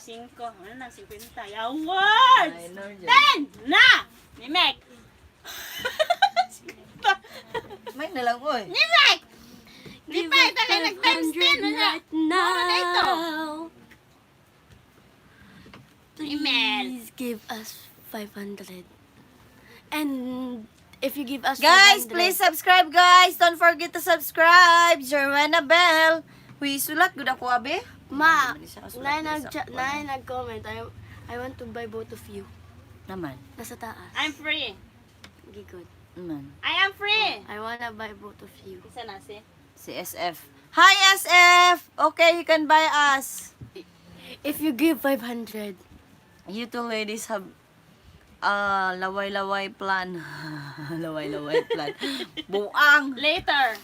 5. Ano na, 50. Awards! Ay, Lord. 10 na! Ni Mek! May nalang, oy. Ni Mek! Di pa, ito na nag-times 10 na. Mura na ito. Email. Please give us 500. And if you give us Guys, 500, please subscribe, guys. Don't forget to subscribe. Jerwena Bell. Huy, sulat gud ako, abe. Ma, Hindi siya kasulat, nag-comment. I want to buy both of you. Naman. Nasa taas. I'm free. Okay, good. Naman. I am free. I wanna buy both of you. Isa na si. Si SF. Hi, SF! Okay, you can buy us. If you give 500, You two ladies have laway-laway plan. Laway-laway plan. Buang! Later.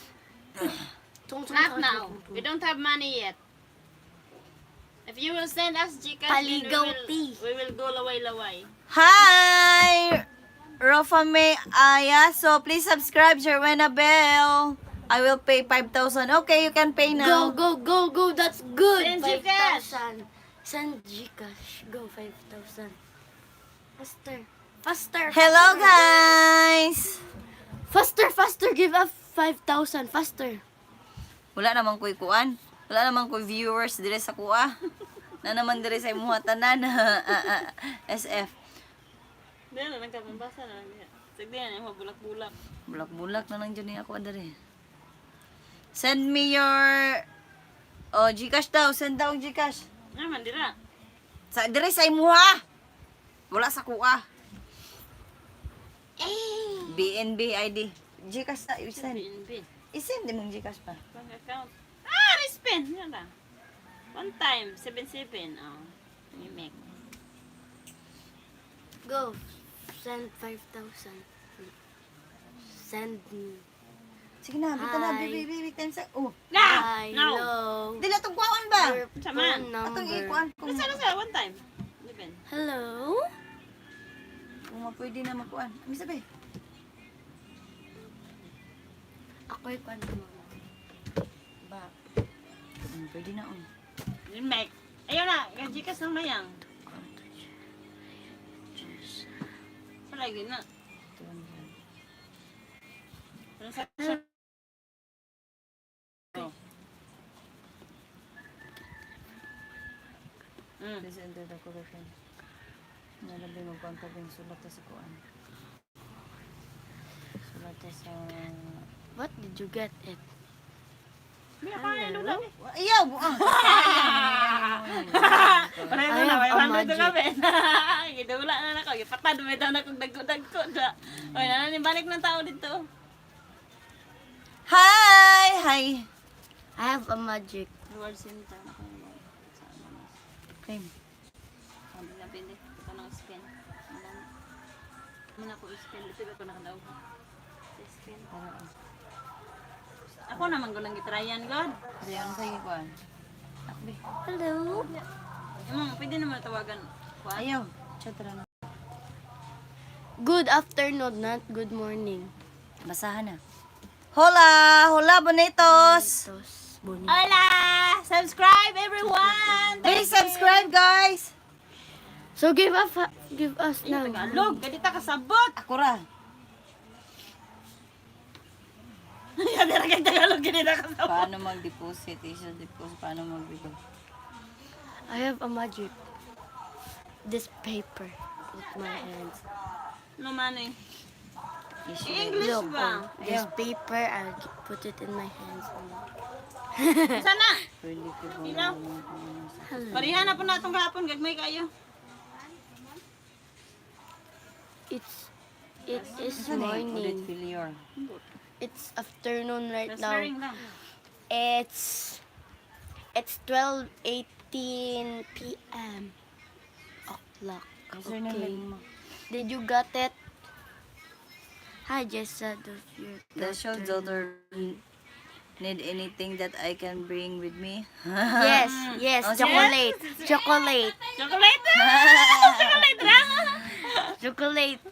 Not now. We don't have money yet. If you will send us Gcash, then Paligaw tea. we will go laway-laway. Hi! Rofa May Aya. So, please subscribe, Jerwena Bell. I will pay 5,000. Okay, you can pay now. Go. That's good. Send Gcash. 5,000. Send Gcash. Go, 5,000. Faster. Hello, guys! Faster. Give up 5,000. Faster. Wala namang ko'y kuan. Wala namang ko'y viewers dire sa kuha. Na naman dire sa imuha tanan. SF. Hindi na, nagkapambasa na lang niya. Sige na, yung bulak-bulak. Bulak-bulak na lang dyan niya ako adare. Send me your... Oh, Gcash daw. Send daw ang Gcash. Naman, dira. Sa dire sa imuha. Wala sa kuha. BNB ID. Gcash na. I-send. BNB. I-send din mong Gcash pa. Bank account. Ah, respin. Yan lang. One time, 77. Oh, you make. Go. Send 5,000. Send me. Sige na. Bita na. Hi. Baby. Time sa... Oh. Hi, No. hello. Dili atong kuhaan ba? Your Sama. phone Atong number. ikuan. Kung, Nasa, one time. Liben. Hello? kung pwede na magkuan. Ano sabi? Ako'y kwan mo. Ba? Pwede na. You make. Ayun na, gajikas ng mayang. Palagi na. Ano sa... Oh. Please enter the correction. Nalabi mo kontak yung sulat sa kuan. Sulat sa... What did you get it? Hindi ako na ilulang eh. Ayaw! Buang! Pareho I na, have may a 100 magic. kami. Gidula na ako. Ipatad mo ito na kung dagko-dagko na. Oy, nananibalik ng tao dito. Hi! I have a magic. Reward center. Okay. Sabi na pindi. Ito nang skin. Muna ko skin. Dito ba ko nakadaw? Skin. Ako naman ko lang gitrayan, God. Diyan sa kuan. Akbi. Hello? Pwede naman tawagan. Kuan. Ayaw. Chatra na. Good afternoon, not good morning. Basahan na. Hola! Hola, bonitos! Tos, bonito. Hola! Subscribe everyone! Please subscribe, guys! So give us now. Tagalog, ganita kasabot! Ako ra. Yan na kay Tagalog, ganita kasabot. Paano mag-deposit? Issue deposit. Paano mag-deposit? I have a magic. This paper with my hands. No money. Issue. English Look, ba? this paper, I'll put it in my hands. Sana! Pwede ko ba Ilaw. Hello. Parihan na po natong kahapon, gagmay kayo. It is Audit morning. failure. It's afternoon right Just now. wearing lang. It's 12:18 p.m. o'clock. Sir, na Okay. mo. Did you got it? Hi, Jessa. Does your daughter need anything that I can bring with me? Yes, Oh, chocolate. Chocolate. Chocolate! Chocolate lang! Chocolate.